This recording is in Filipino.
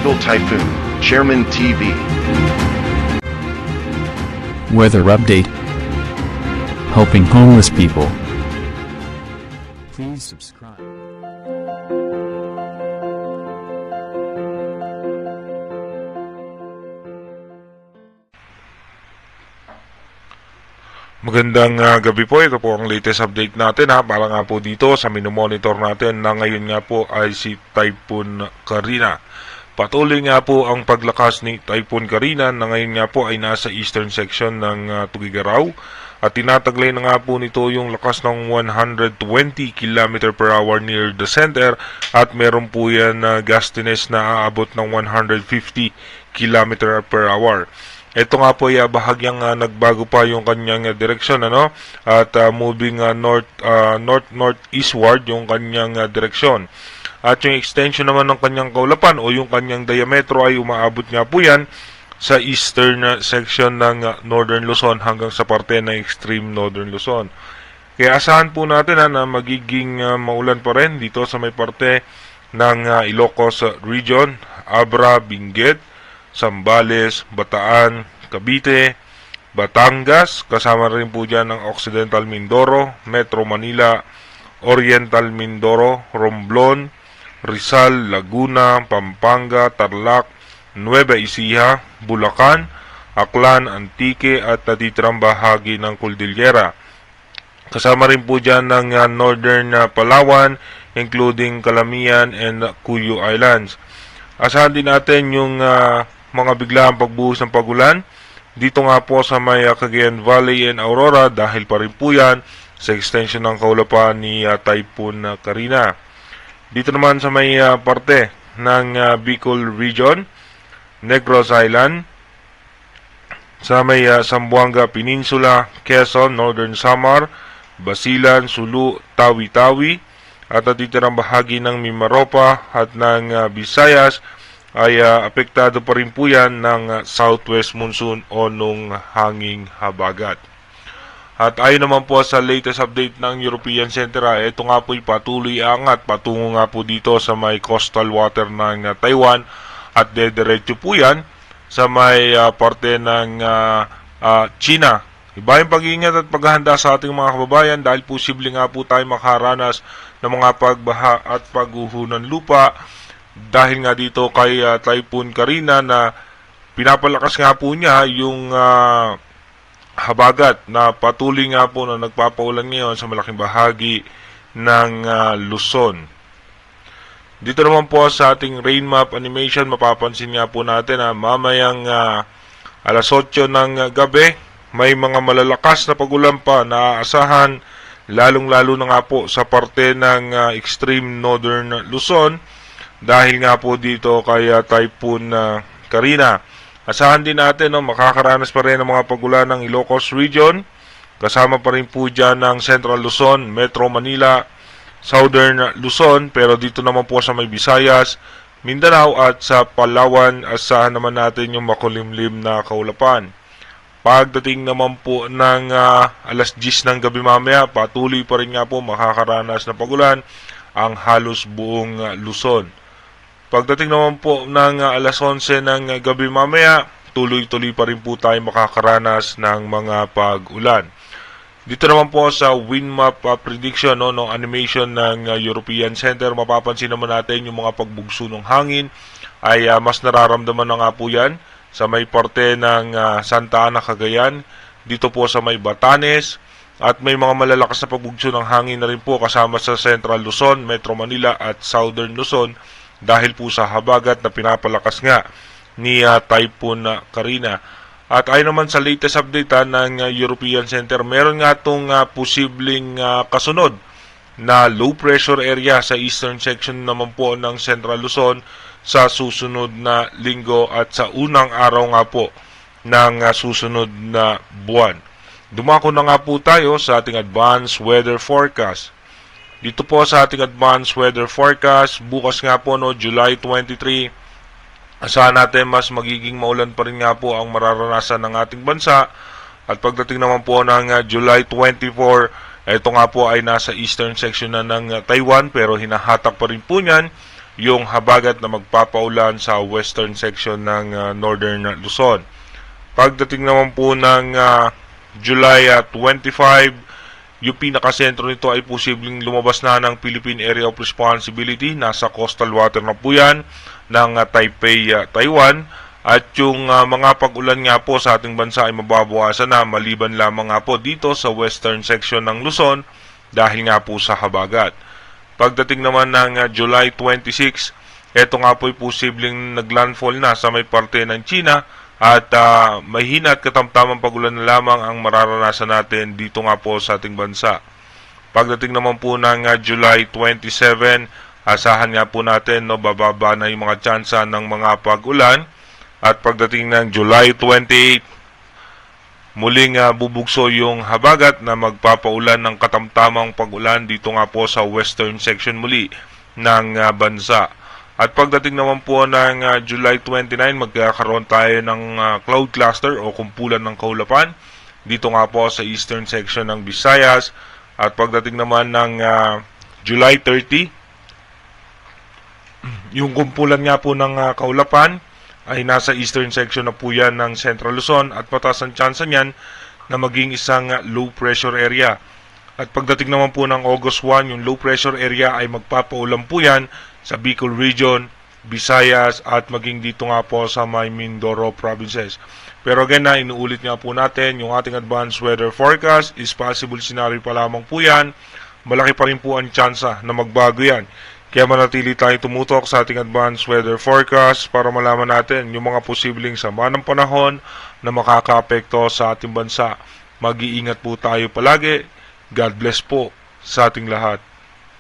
Global Typhoon, Chairman TV. Weather update. Helping homeless people. Please subscribe. Magandang gabi po. Ito po ang latest update natin para nga po dito sa minomonitor natin na ngayon nga po ay si Typhoon Carina. Patuloy nga po ang paglakas ni Typhoon Carina na ngayon nga po ay nasa eastern section ng Tugigaraw at tinataglay na nga po nito yung lakas ng 120 km per hour near the center at meron po yan gustiness na aabot ng 150 km per hour. Ito nga po ay bahagyang nagbago pa yung kanyang direksyon at moving north-northeastward yung kanyang direksyon. At yung extension naman ng kanyang kaulapan o yung kanyang diametro ay umaabot nga po yan sa eastern section ng Northern Luzon hanggang sa parte ng extreme Northern Luzon. Kaya asahan po natin na magiging maulan pa rin dito sa may parte ng Ilocos Region, Abra, Benguet, Zambales, Bataan, Cavite, Batangas, kasama rin po dyan ang Occidental Mindoro, Metro Manila, Oriental Mindoro, Romblon, Rizal, Laguna, Pampanga, Tarlac, Nueva Ecija, Bulacan, Aklan, Antique at natitirang bahagi ng Cordillera. Kasama rin po dyan ng Northern Palawan, including Calamian and Cuyo Islands. Asahan din natin yung mga biglaang pagbuhos ng pagulan dito nga po sa may Cagayan Valley and Aurora dahil pa rin po yan sa extension ng kaulapan ni Typhoon Carina. Dito naman sa may parte ng Bicol Region, Negros Island, sa may Zamboanga Peninsula, Quezon, Northern Samar, Basilan, Sulu, Tawi-Tawi at natitirang bahagi ng Mimaropa at ng Visayas ay apektado pa rin po yan ng southwest monsoon o nung hanging habagat. At ayon naman po sa latest update ng European Center, ito nga po patuloy angat patungo nga po dito sa may coastal water ng Taiwan at dediretso po yan sa may parte ng China. Iba yung pag-iingat at paghahanda sa ating mga kababayan dahil posible nga po tayo makaranas ng mga pagbaha at pagguho ng lupa dahil nga dito kay Typhoon Carina na pinapalakas nga po niya yung habagat na patuloy nga po na nagpapaulan ngayon sa malaking bahagi ng Luzon. Dito naman po sa ating rain map animation, mapapansin nga po natin na mamayang alas 8 ng gabi, may mga malalakas na pagulan pa na aasahan, lalong-lalo na nga po sa parte ng extreme northern Luzon dahil nga po dito kay Typhoon Carina. Asahan din natin makakaranas pa rin ng mga pagulan ng Ilocos Region, kasama pa rin po dyan ng Central Luzon, Metro Manila, Southern Luzon, pero dito naman po sa may Visayas, Mindanao at sa Palawan, asahan naman natin yung makulimlim na kaulapan. Pagdating naman po ng alas 10 ng gabi mamaya, patuloy pa rin nga po makakaranas na pagulan ang halos buong Luzon. Pagdating naman po ng alas 11 ng gabi mamaya, tuloy-tuloy pa rin po tayo makakaranas ng mga pag-ulan. Dito naman po sa wind map prediction ng animation ng European Center, mapapansin naman natin yung mga pagbugso ng hangin ay mas nararamdaman na nga po yan sa may parte ng Santa Ana, Cagayan, dito po sa may Batanes, at may mga malalakas na pagbugso ng hangin na rin po kasama sa Central Luzon, Metro Manila at Southern Luzon dahil po sa habagat na pinapalakas nga ni Typhoon Carina. At ayon naman sa latest update ng European Center, meron nga itong posibleng kasunod na low pressure area sa eastern section naman po ng Central Luzon sa susunod na linggo at sa unang araw nga po ng susunod na buwan. Dumako na nga po tayo sa ating advanced weather forecast. Dito po sa ating advanced weather forecast, bukas nga po July 23, asahan natin mas magiging maulan pa rin nga po ang mararanasan ng ating bansa. At pagdating naman po ng July 24, ito nga po ay nasa eastern section na ng Taiwan pero hinahatak pa rin po niyan yung habagat na magpapaulan sa western section ng northern Luzon. Pagdating naman po ng July 25, yung pinakasentro nito ay posibleng lumabas na ng Philippine Area of Responsibility. Nasa coastal water na po yan ng Taipei, Taiwan. At yung mga pag-ulan nga po sa ating bansa ay mababawasan na maliban lamang nga po dito sa western section ng Luzon dahil nga po sa habagat. Pagdating naman ng July 26, ito nga po ay posibleng naglandfall na sa may parte ng China. At mahina at katamtamang pagulan na lamang ang mararanasan natin dito nga po sa ating bansa. Pagdating naman po ng July 27, asahan nga po natin bababa na yung mga tsansa ng mga pagulan. At pagdating ng July 28, muling bubugso yung habagat na magpapaulan ng katamtamang pagulan dito nga po sa western section muli ng bansa. At pagdating naman po ng July 29, magkakaroon tayo ng cloud cluster o kumpulan ng kaulapan dito nga po sa eastern section ng Visayas. At pagdating naman ng July 30, yung kumpulan nga po ng kaulapan ay nasa eastern section na po yan ng Central Luzon at mataas ang tsansa niyan na maging isang low pressure area. At pagdating naman po ng August 1, yung low pressure area ay magpapaulan po yan sa Bicol Region, Visayas at maging dito nga po sa may Mindoro provinces. Pero again na inuulit nga po natin, yung ating advanced weather forecast is possible scenario pa lamang po yan. Malaki pa rin po ang tsansa na magbago yan. Kaya manatili tayo tumutok sa ating advanced weather forecast para malaman natin yung mga posibleng sama ng panahon na makakaapekto sa ating bansa. Mag-iingat po tayo palagi. God bless po sa ating lahat.